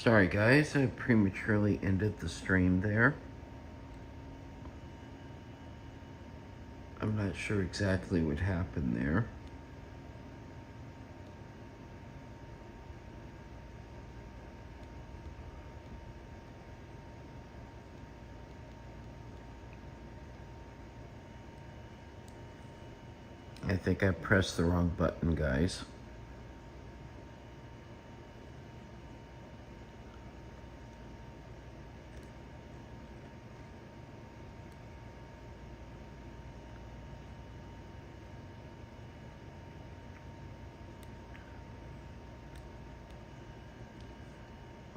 Sorry guys, I prematurely ended the stream there. I'm not sure exactly what happened there. I think I pressed the wrong button, guys.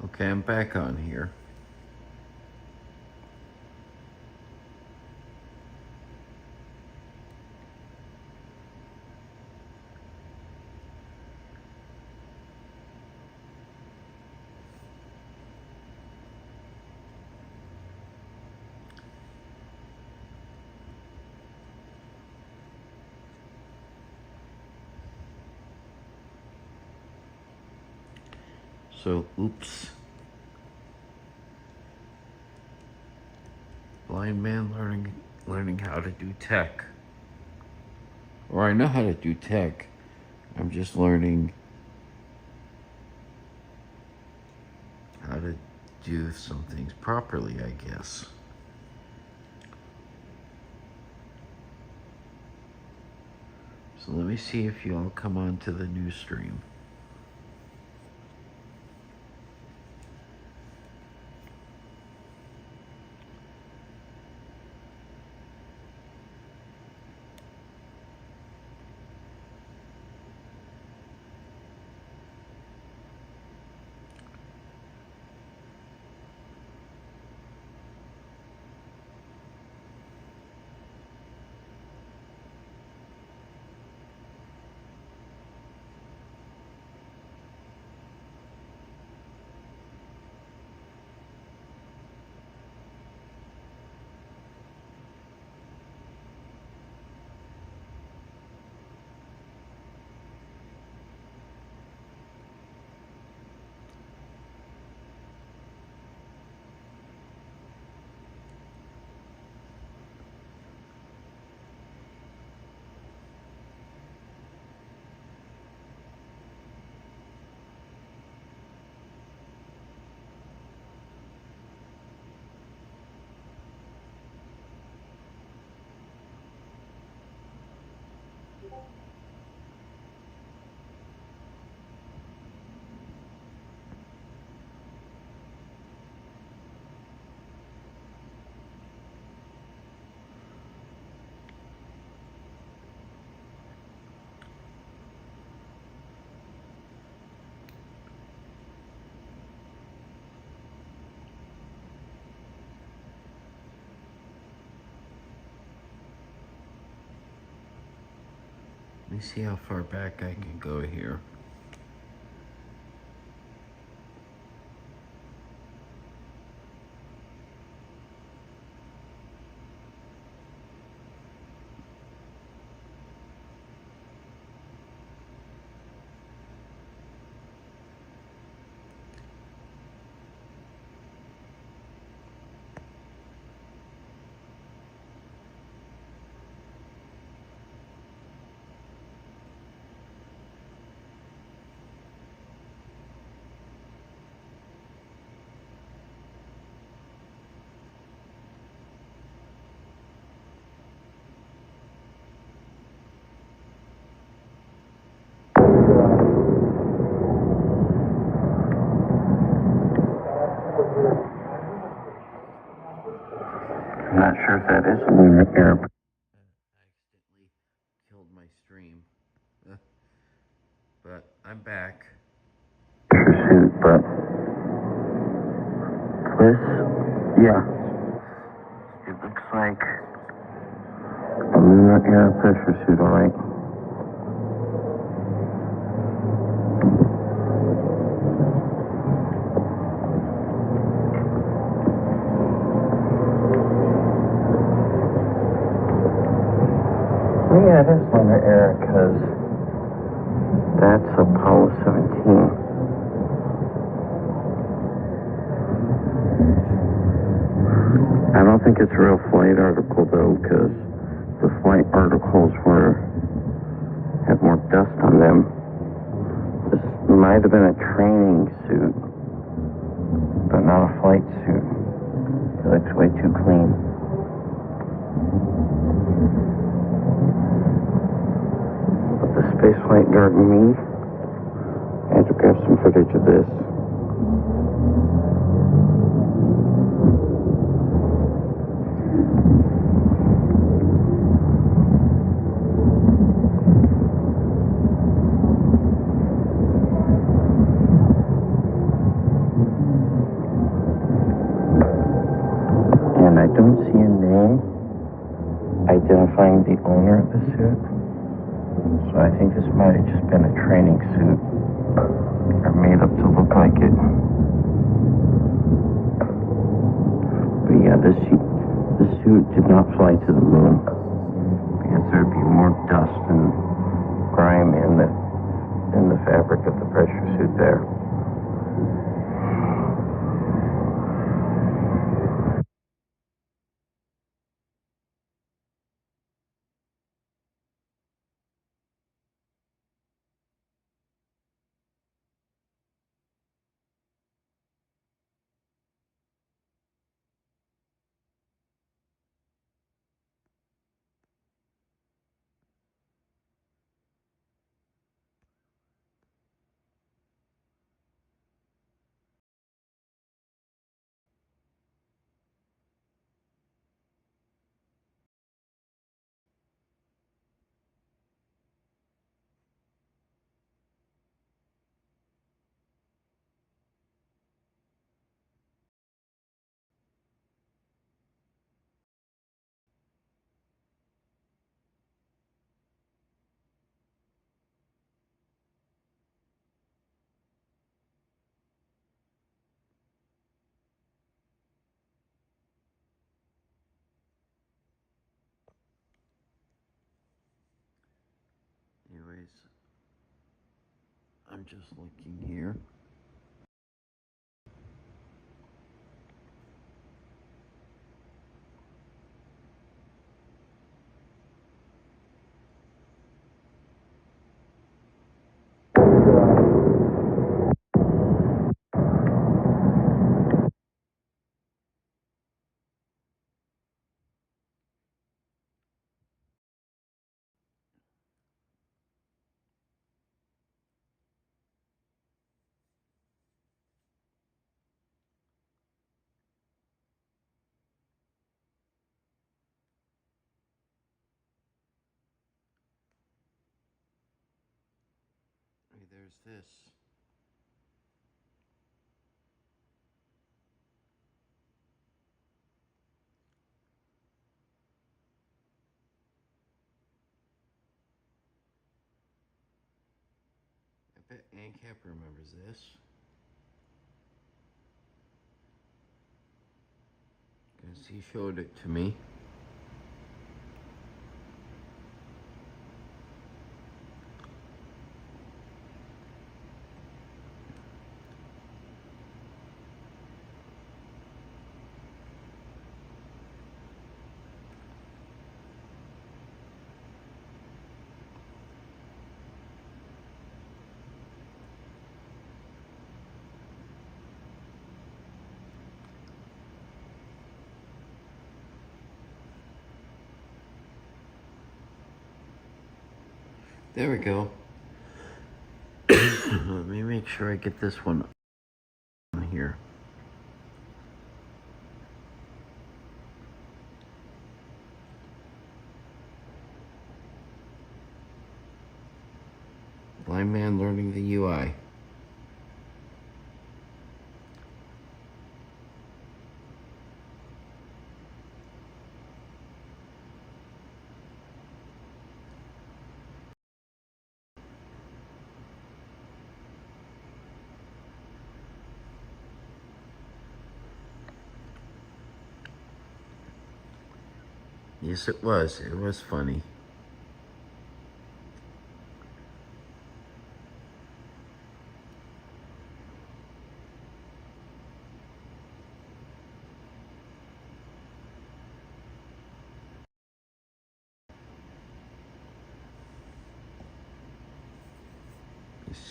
Okay, I'm back on here. So, oops. Blind man learning how to do tech. Or I know how to do tech. I'm just learning how to do some things properly, I guess. So let me see if you all come on to the new stream. Let me see how far back I can go here. I'm not sure if that is a lunar air. I accidentally killed my stream. But I'm back. Pursuit, but this, yeah, it looks like a lunar air pressure suit, all right. Yeah, it is lunar air because that's Apollo 17. don't think it's a real flight article though, because the flight articles had more dust on them. This might have been a training suit, but not a flight suit. It looks way too clean. But the spaceflight guard and me, I had to grab some footage of this. And I don't see a name identifying the owner of the suit. So I think this might have just been a training suit, or made up to look like it. But yeah, this suit did not fly to the moon, because there'd be more dust and grime in the fabric of the pressure suit there. Anyways, I'm just looking here. Hey, there's this. I bet AnCap remembers this. Because he showed it to me. There we go. Let me make sure I get this one on here. Blind man learning the UI. Yes, it was. It was funny.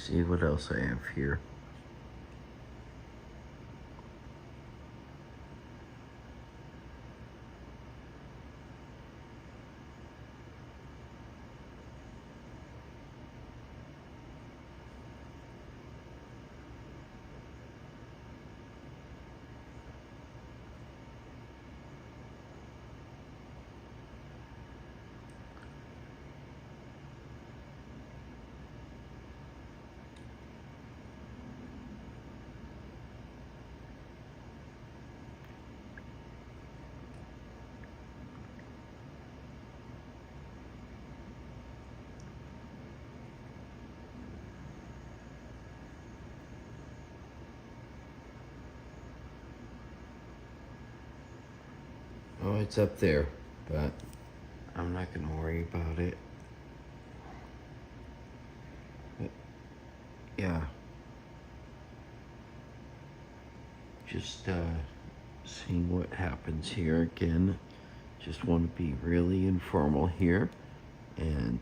see what else I have here. Oh, it's up there, but I'm not gonna worry about it. But, yeah. Just seeing what happens here again. Just want to be really informal here and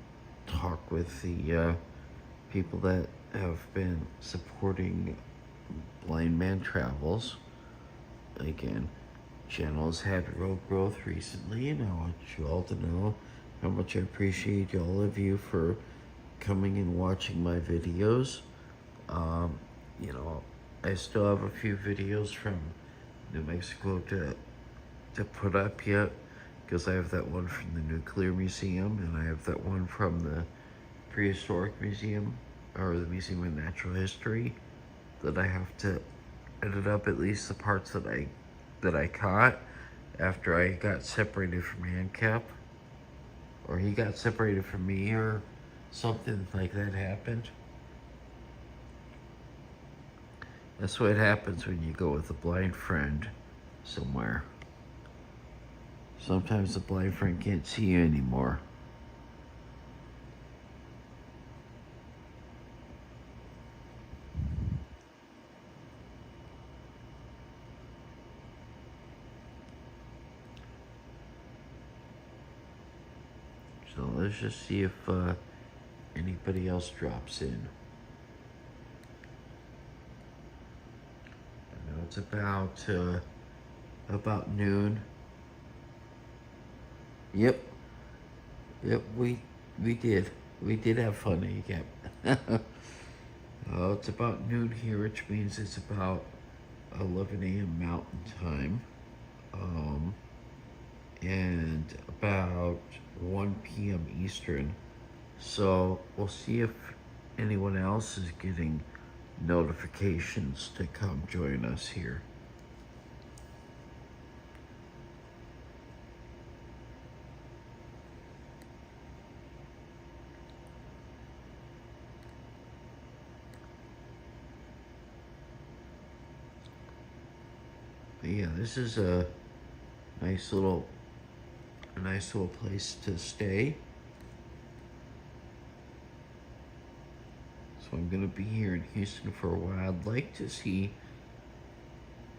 talk with the people that have been supporting Blind Man Travels. Again, channel's had real growth recently, and I want you all to know how much I appreciate all of you for coming and watching my videos. You know, I still have a few videos from New Mexico to put up yet, because I have that one from the Nuclear Museum, and I have that one from the Prehistoric Museum, or the Museum of Natural History, that I have to edit up at least the parts that I caught after I got separated from AnCap, or he got separated from me, or something like that happened. That's what happens when you go with a blind friend somewhere. Sometimes the blind friend can't see you anymore. So let's just see if anybody else drops in. I know it's about noon. Yep, we did have fun, AnCap. It's about noon here, which means it's about 11 a.m. Mountain Time. And about 1 p.m. Eastern. So we'll see if anyone else is getting notifications to come join us here. But yeah, this is a nice little place to stay. So I'm gonna be here in Houston for a while. I'd like to see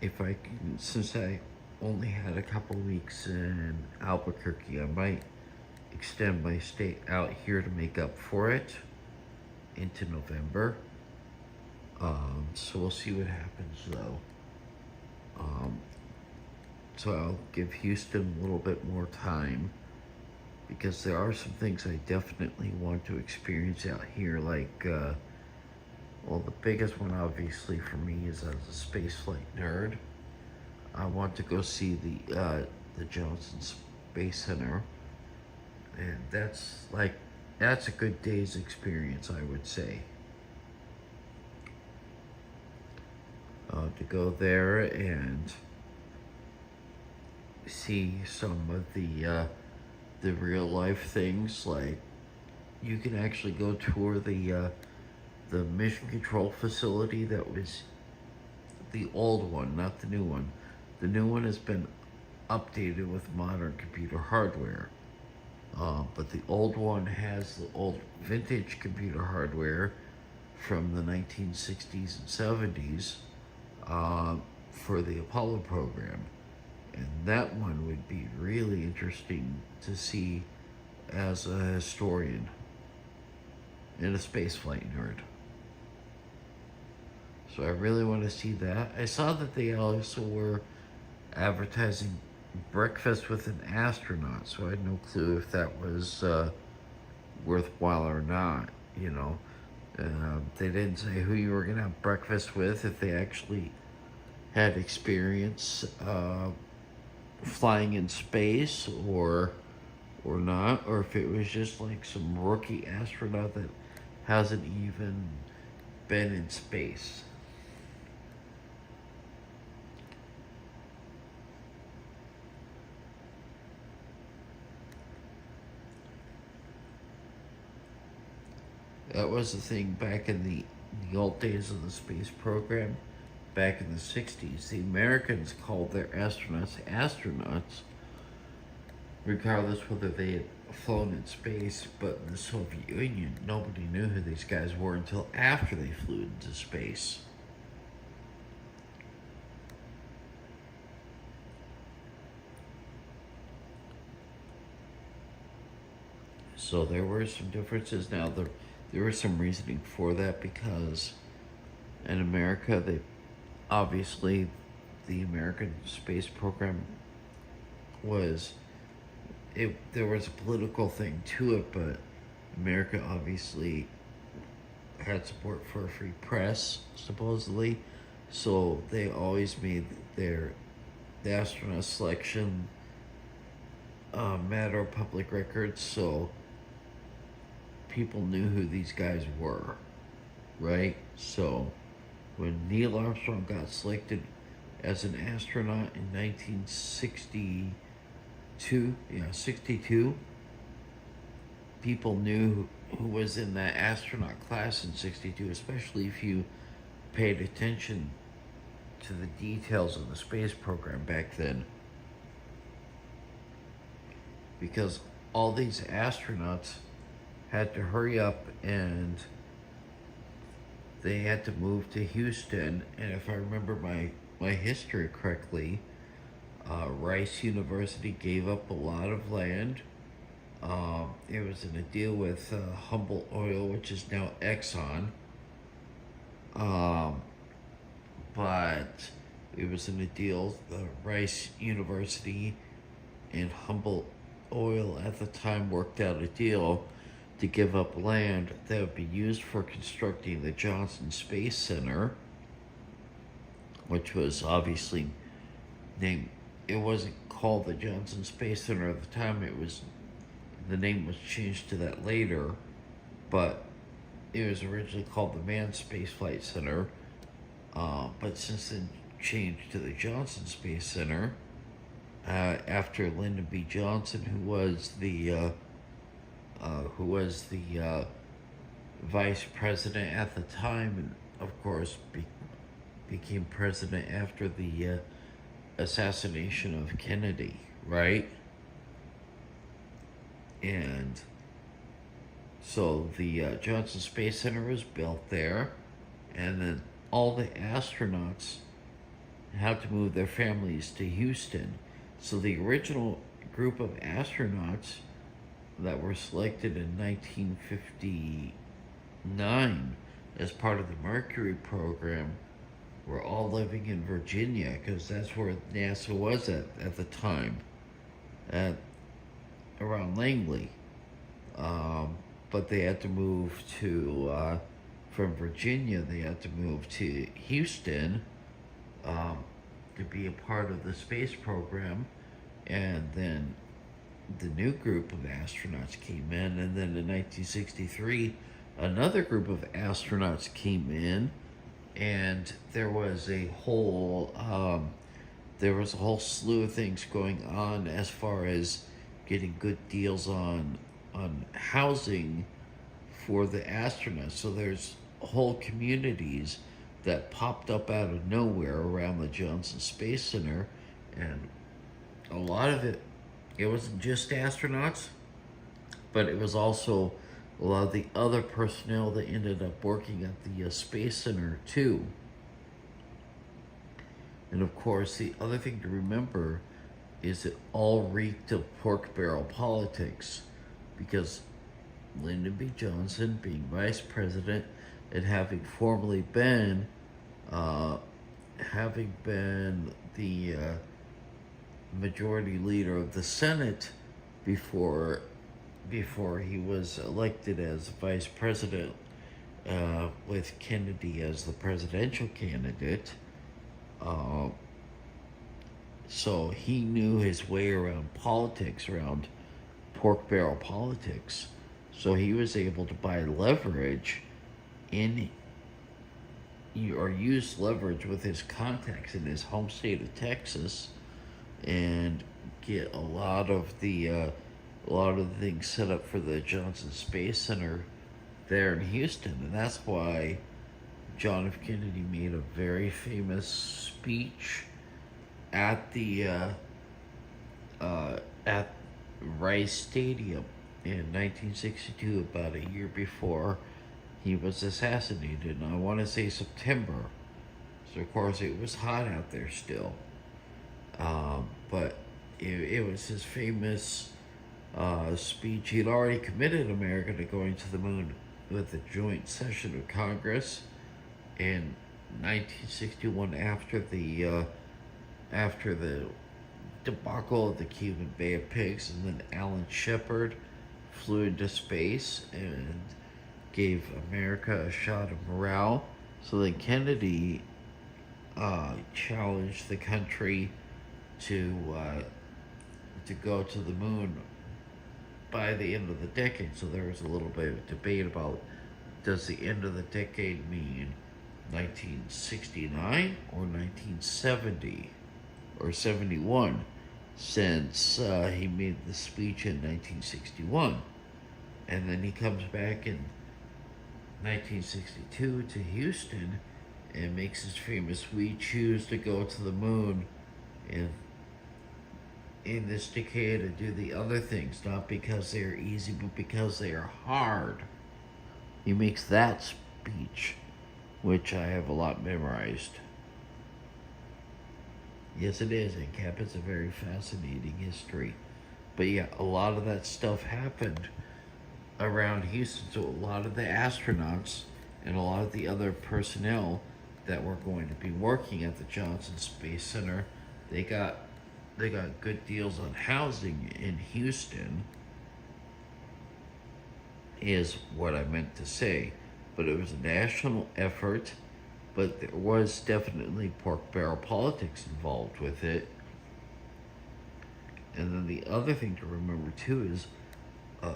if I can, since I only had a couple weeks in Albuquerque, I might extend my stay out here to make up for it into November. So we'll see what happens though. So I'll give Houston a little bit more time, because there are some things I definitely want to experience out here, like, well, the biggest one obviously for me is as a spaceflight nerd. I want to go see the Johnson Space Center, and that's a good day's experience, I would say. To go there and see some of the real life things, like you can actually go tour the mission control facility that was the old one, not the new one. The new one has been updated with modern computer hardware, but the old one has the old vintage computer hardware from the 1960s and 70s for the Apollo program. And that one would be really interesting to see as a historian and a spaceflight nerd. So I really want to see that. I saw that they also were advertising breakfast with an astronaut, so I had no clue if that was worthwhile or not. You know, they didn't say who you were gonna have breakfast with, if they actually had experience flying in space or not, or if it was just like some rookie astronaut that hasn't even been in space. That was the thing back in the old days of the space program, back in the 60s. The Americans called their astronauts astronauts, regardless whether they had flown in space. But in the Soviet Union, nobody knew who these guys were until after they flew into space. So there were some differences. Now there was some reasoning for that, because in America, they obviously, the American space program was there was a political thing to it, but America obviously had support for a free press, supposedly. So they always made the astronaut selection matter of public record, so people knew who these guys were, right? So when Neil Armstrong got selected as an astronaut in 1962, people knew who was in that astronaut class in 62, especially if you paid attention to the details of the space program back then. Because all these astronauts had to hurry up, and they had to move to Houston. And if I remember my history correctly, Rice University gave up a lot of land. It was in a deal with Humboldt Oil, which is now Exxon. But it was in a deal, Rice University and Humboldt Oil at the time worked out a deal to give up land that would be used for constructing the Johnson Space Center, which was obviously named, it wasn't called the Johnson Space Center at the time, the name was changed to that later, but it was originally called the Manned Space Flight Center, but since then changed to the Johnson Space Center, after Lyndon B. Johnson, who was the vice president at the time, and of course became president after the assassination of Kennedy, right? And so the Johnson Space Center was built there, and then all the astronauts had to move their families to Houston. So the original group of astronauts that were selected in 1959 as part of the Mercury program were all living in Virginia, because that's where NASA was at the time, around Langley. But they had to move from Virginia, they had to move to Houston to be a part of the space program. And then the new group of astronauts came in, and then in 1963, another group of astronauts came in, and there was a whole slew of things going on as far as getting good deals on housing for the astronauts. So there's whole communities that popped up out of nowhere around the Johnson Space Center, and a lot of it wasn't just astronauts, but it was also a lot of the other personnel that ended up working at the Space Center too. And of course, the other thing to remember is it all reeked of pork barrel politics, because Lyndon B. Johnson, being vice president and having formerly been uh, having been the majority leader of the Senate before he was elected as vice president, with Kennedy as the presidential candidate. Uh, so he knew his way around politics, around pork barrel politics. So he was able to buy leverage in or use leverage with his contacts in his home state of Texas and get a lot of the things set up for the Johnson Space Center there in Houston, and that's why John F. Kennedy made a very famous speech at the at Rice Stadium in 1962, about a year before he was assassinated. And I want to say September, so of course it was hot out there still. But it was his famous speech. He'd already committed America to going to the moon with a joint session of Congress in 1961 after the debacle of the Cuban Bay of Pigs, and then Alan Shepard flew into space and gave America a shot of morale. So then Kennedy challenged the country to go to the moon by the end of the decade. So there was a little bit of debate about, does the end of the decade mean 1969 or 1970 or 71, since he made the speech in 1961. And then he comes back in 1962 to Houston and makes his famous "We choose to go to the moon in this decade and do the other things, not because they are easy, but because they are hard." He makes that speech, which I have a lot memorized. Yes, it is. AnCap is a very fascinating history. But yeah, a lot of that stuff happened around Houston. So a lot of the astronauts and a lot of the other personnel that were going to be working at the Johnson Space Center, they got good deals on housing in Houston, is what I meant to say. But it was a national effort, but there was definitely pork barrel politics involved with it. And then the other thing to remember too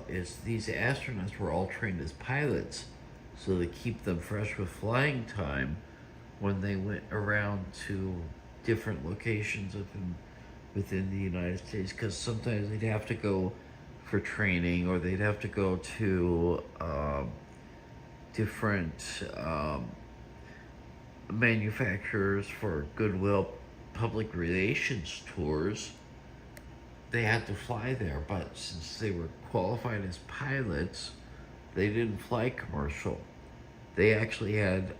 is these astronauts were all trained as pilots, so to keep them fresh with flying time when they went around to different locations within the United States, because sometimes they'd have to go for training, or they'd have to go to different manufacturers for goodwill public relations tours. They had to fly there, but since they were qualified as pilots, they didn't fly commercial. They actually had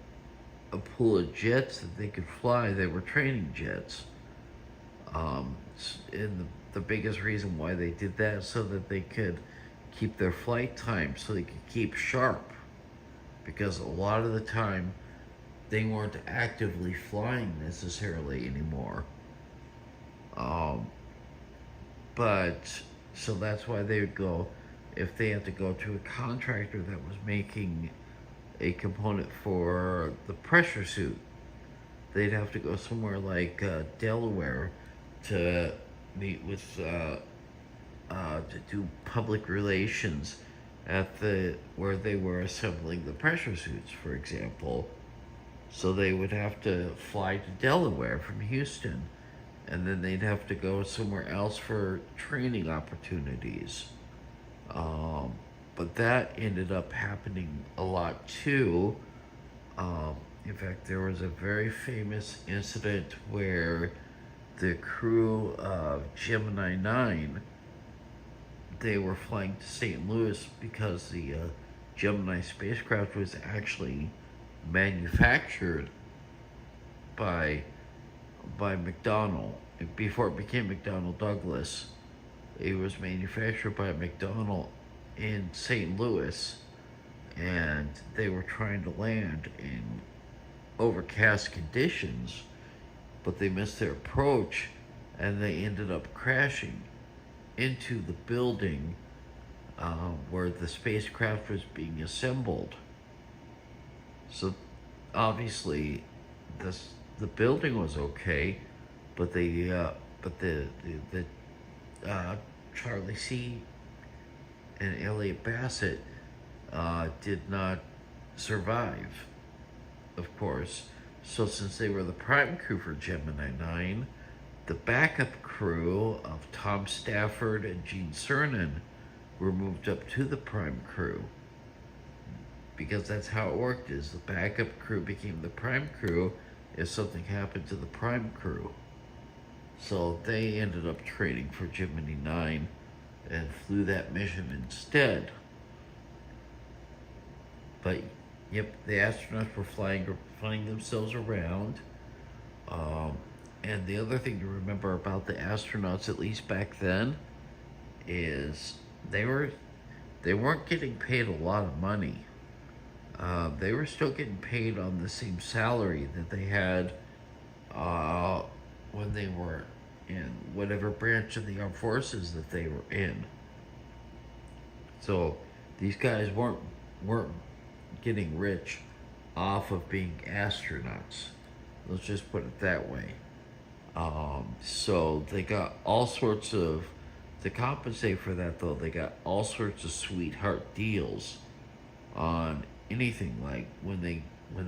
a pool of jets that they could fly. They were training jets. And the biggest reason why they did that is so that they could keep their flight time, so they could keep sharp. Because a lot of the time, they weren't actively flying necessarily anymore. But so that's why they would go, if they had to go to a contractor that was making a component for the pressure suit, they'd have to go somewhere like Delaware to meet with to do public relations at where they were assembling the pressure suits, for example. So they would have to fly to Delaware from Houston, and then they'd have to go somewhere else for training opportunities. But that ended up happening a lot too. In fact, there was a very famous incident where the crew of Gemini 9, they were flying to St. Louis because the Gemini spacecraft was actually manufactured by McDonnell. Before it became McDonnell Douglas, it was manufactured by McDonnell in St. Louis, and they were trying to land overcast conditions, but they missed their approach and they ended up crashing into the building where the spacecraft was being assembled. So obviously, the building was okay, but the Charlie C and Elliot Bassett did not survive, of course. So since they were the prime crew for Gemini 9, the backup crew of Tom Stafford and Gene Cernan were moved up to the prime crew. Because that's how it worked, is the backup crew became the prime crew if something happened to the prime crew. So they ended up training for Gemini 9 and flew that mission instead. But yep, the astronauts were flying themselves around. And the other thing to remember about the astronauts, at least back then, is they weren't getting paid a lot of money. They were still getting paid on the same salary that they had when they were in whatever branch of the armed forces that they were in. So these guys weren't getting rich off of being astronauts. Let's just put it that way. So they got all sorts of, to compensate for that though, they got all sorts of sweetheart deals on anything. Like when they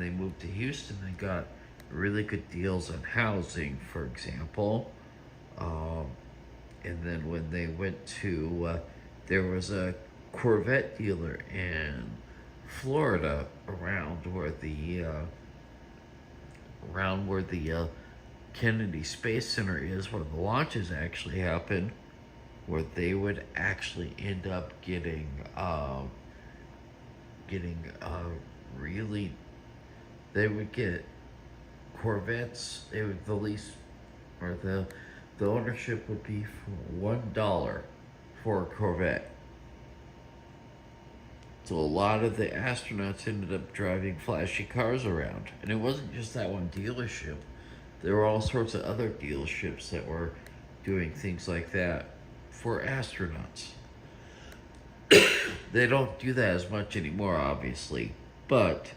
moved to Houston, they got really good deals on housing, for example. And then when they went to, there was a Corvette dealer in Florida around where the Kennedy Space Center is, where the launches actually happen, where they would actually end up getting really, they would get Corvettes. They would, the lease, or the ownership would be for $1 for a Corvette. So a lot of the astronauts ended up driving flashy cars around. And it wasn't just that one dealership. There were all sorts of other dealerships that were doing things like that for astronauts. They don't do that as much anymore, obviously. But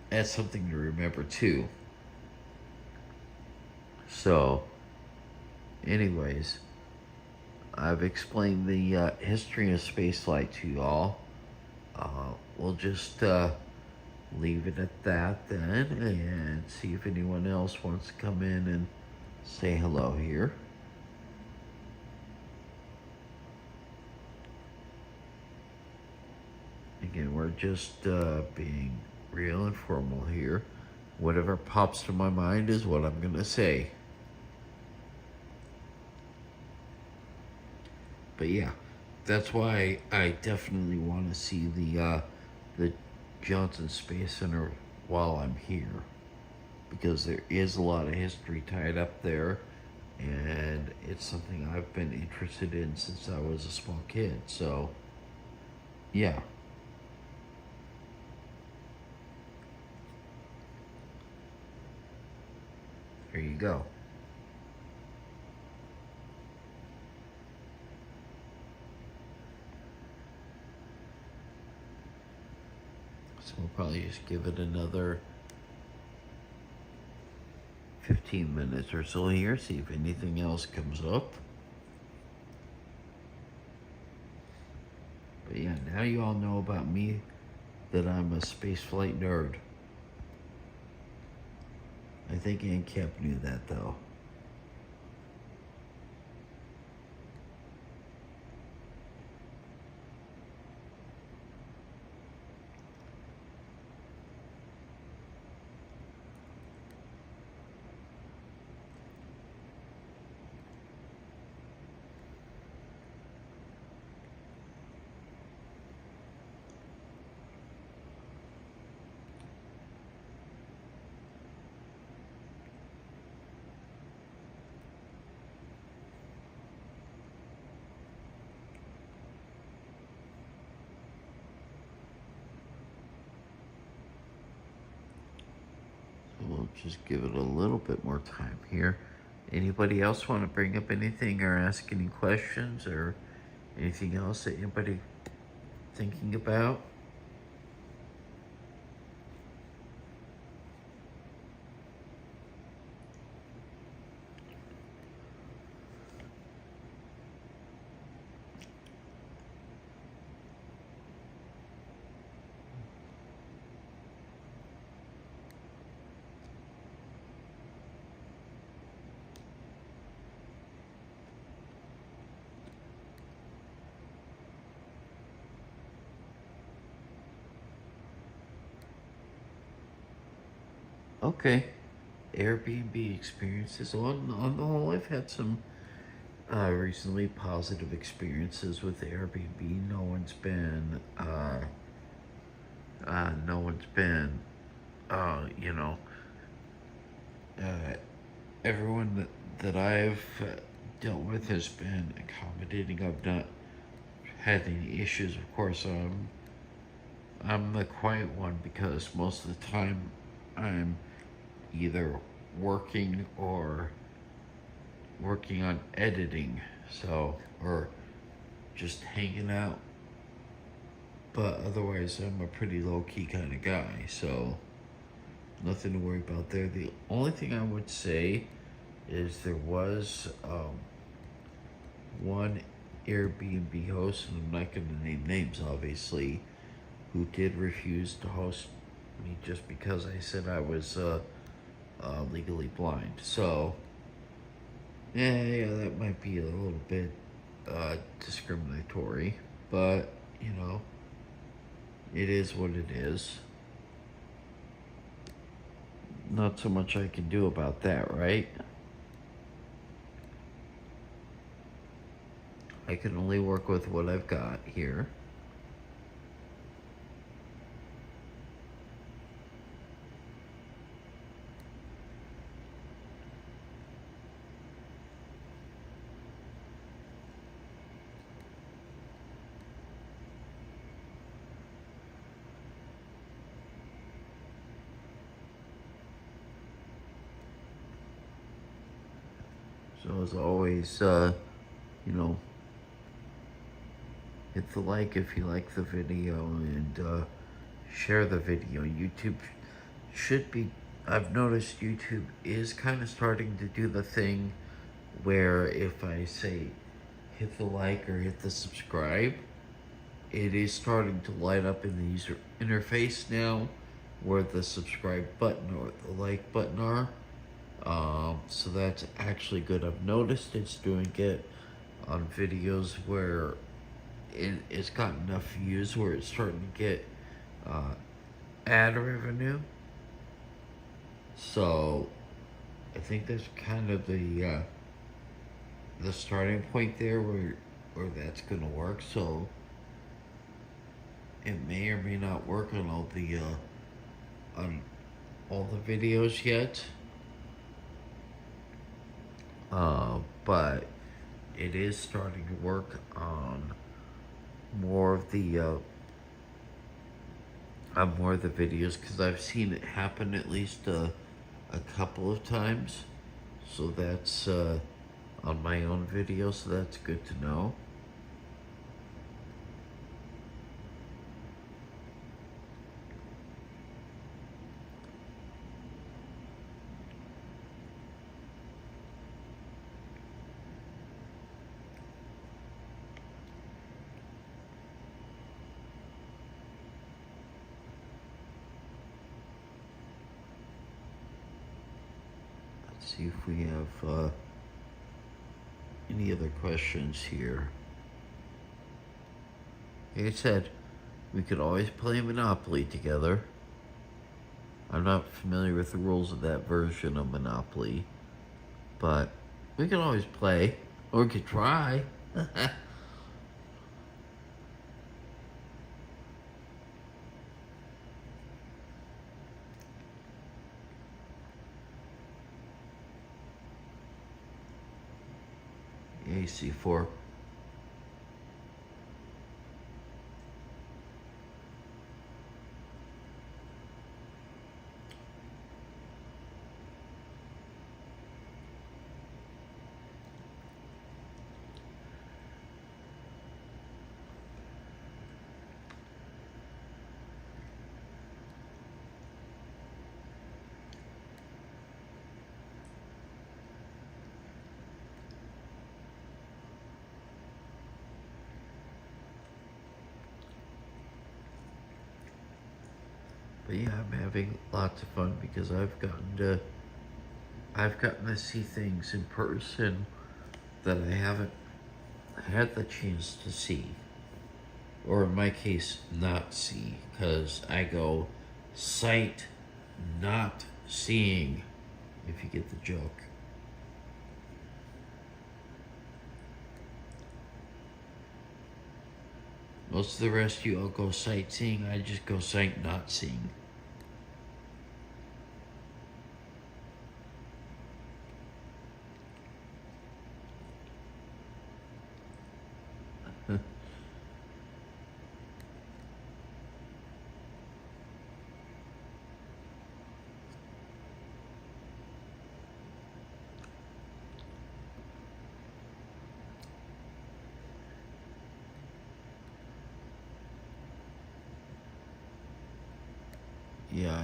that's something to remember too. So, anyways, I've explained the history of spaceflight to y'all. We'll just leave it at that then, and see if anyone else wants to come in and say hello here. Again, we're just being real and formal here. Whatever pops to my mind is what I'm going to say. But yeah, that's why I definitely want to see the Johnson Space Center while I'm here, because there is a lot of history tied up there, and it's something I've been interested in since I was a small kid. So yeah. There you go. So we'll probably just give it another 15 minutes or so here, see if anything else comes up. But yeah, now you all know about me, that I'm a spaceflight nerd. I think AnCap knew that though. just give it a little bit more time here. Anybody else want to bring up anything or ask any questions or anything else that anybody thinking about? Okay. Airbnb experiences. On the whole, I've had some recently positive experiences with Airbnb. No one's been, you know, uh, everyone that I've dealt with has been accommodating. I've not had any issues. Of course, I'm the quiet one because most of the time I'm either working or working on editing, so, or just hanging out. But otherwise, I'm a pretty low-key kind of guy, so nothing to worry about there. The only thing I would say is there was one Airbnb host, and I'm not going to name names, obviously, who did refuse to host me just because I said I was legally blind. So, yeah, that might be a little bit discriminatory, but you know, it is what it is. Not so much I can do about that, right? I can only work with what I've got here. So as always, you know, hit the like if you like the video and share the video. YouTube should be, I've noticed YouTube is kind of starting to do the thing where if I say hit the like or hit the subscribe, it is starting to light up in the user interface now where the subscribe button or the like button are. So that's actually good. I've noticed it's doing it on videos where it's got enough views where it's starting to get ad revenue. So I think that's kind of the starting point there where that's gonna work. So it may or may not work on all the videos yet. But it is starting to work on more of the videos because I've seen it happen at least a couple of times. So that's on my own video, so that's good to know. See if we have any other questions here. Like I said, we could always play Monopoly together. I'm not familiar with the rules of that version of Monopoly, but we can always play, or we could try. AC4. But yeah, I'm having lots of fun because I've gotten to see things in person that I haven't had the chance to see, or in my case, not see, because I go sight, not seeing, if you get the joke. Most of the rest of you all go sightseeing, I just go sight, not seeing. Yeah,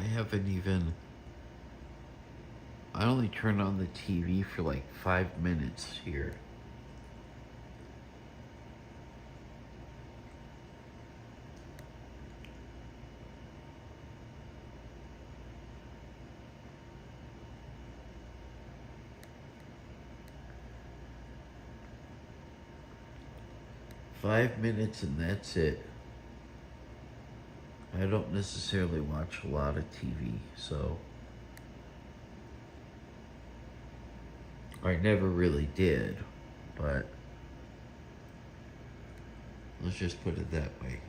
I only turn on the TV for like 5 minutes here. $5 minutes and that's it. I don't necessarily watch a lot of TV, so I never really did, but let's just put it that way.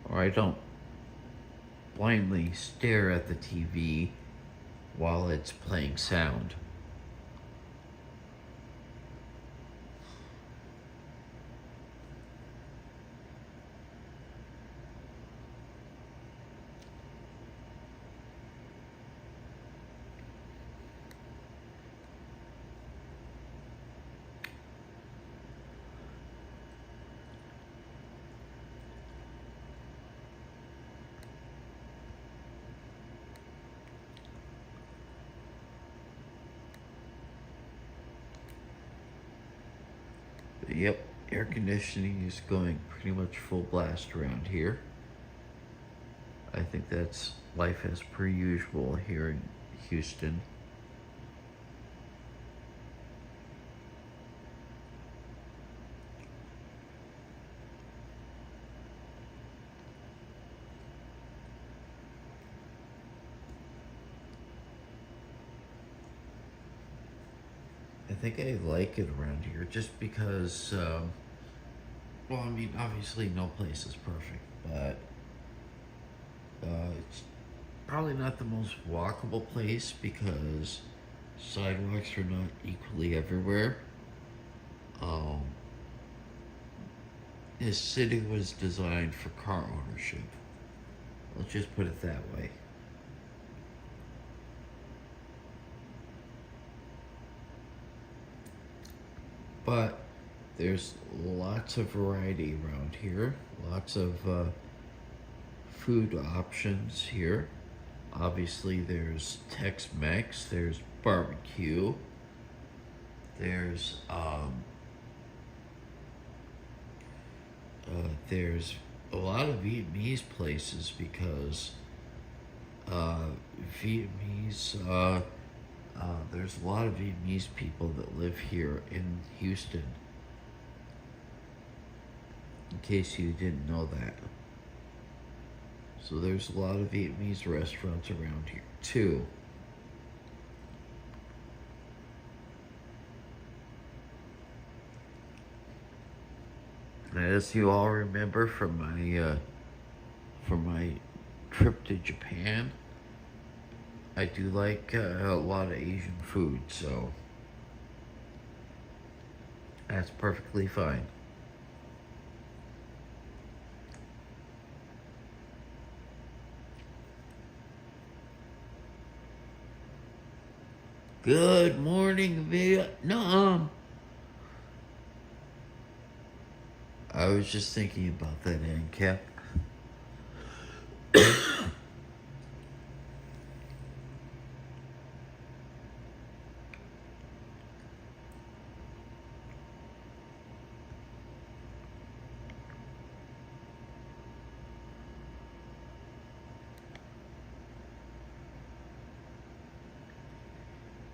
Or I don't blindly stare at the TV while it's playing sound. But yep, air conditioning is going pretty much full blast around here. I think that's life as per usual here in Houston. I think I like it around here just because, well, I mean, obviously no place is perfect, but it's probably not the most walkable place because sidewalks are not equally everywhere. This city was designed for car ownership. Let's just put it that way. But there's lots of variety around here, lots of food options here. Obviously, there's Tex-Mex, there's barbecue, there's a lot of Vietnamese places because there's a lot of Vietnamese people that live here in Houston, in case you didn't know that. So there's a lot of Vietnamese restaurants around here too. As you all remember from my trip to Japan, I do like a lot of Asian food, so that's perfectly fine. Good morning, Vietnam. I was just thinking about that, AnCap.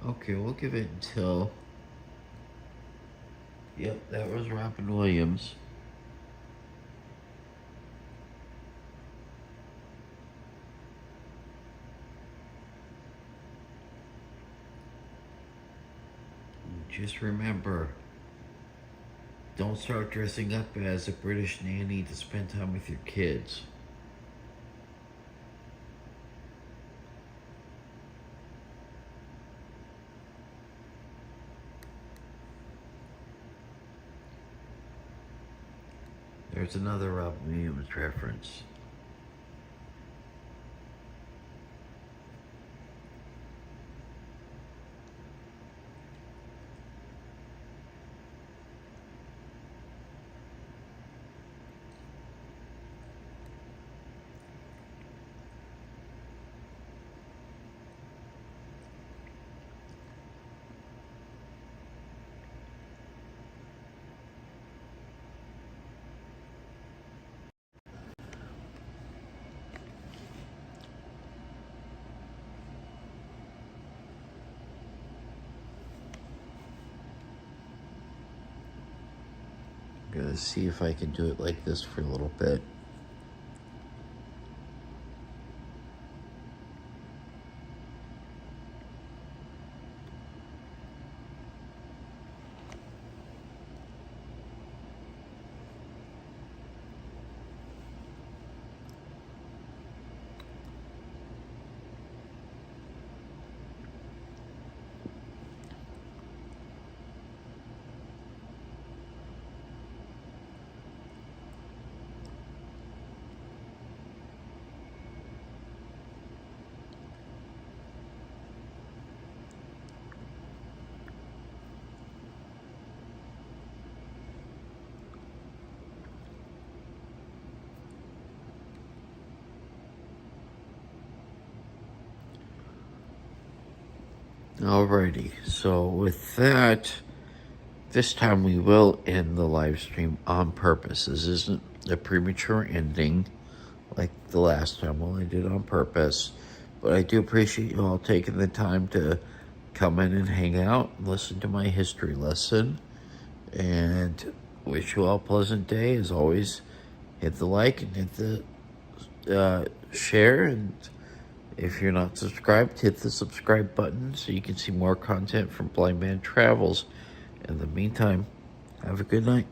Okay, we'll give it until... Yep, that was Robin Williams. Just remember, don't start dressing up as a British nanny to spend time with your kids. There's another Robin Williams reference. I'm gonna see if I can do it like this for a little bit. Alrighty, so with that, this time we will end the live stream on purpose. This isn't a premature ending like the last time. Well, I did on purpose, but I do appreciate you all taking the time to come in and hang out and listen to my history lesson, and wish you all a pleasant day. As always, hit the like and hit the share, and if you're not subscribed, hit the subscribe button so you can see more content from Blind Man Travels. In the meantime, have a good night.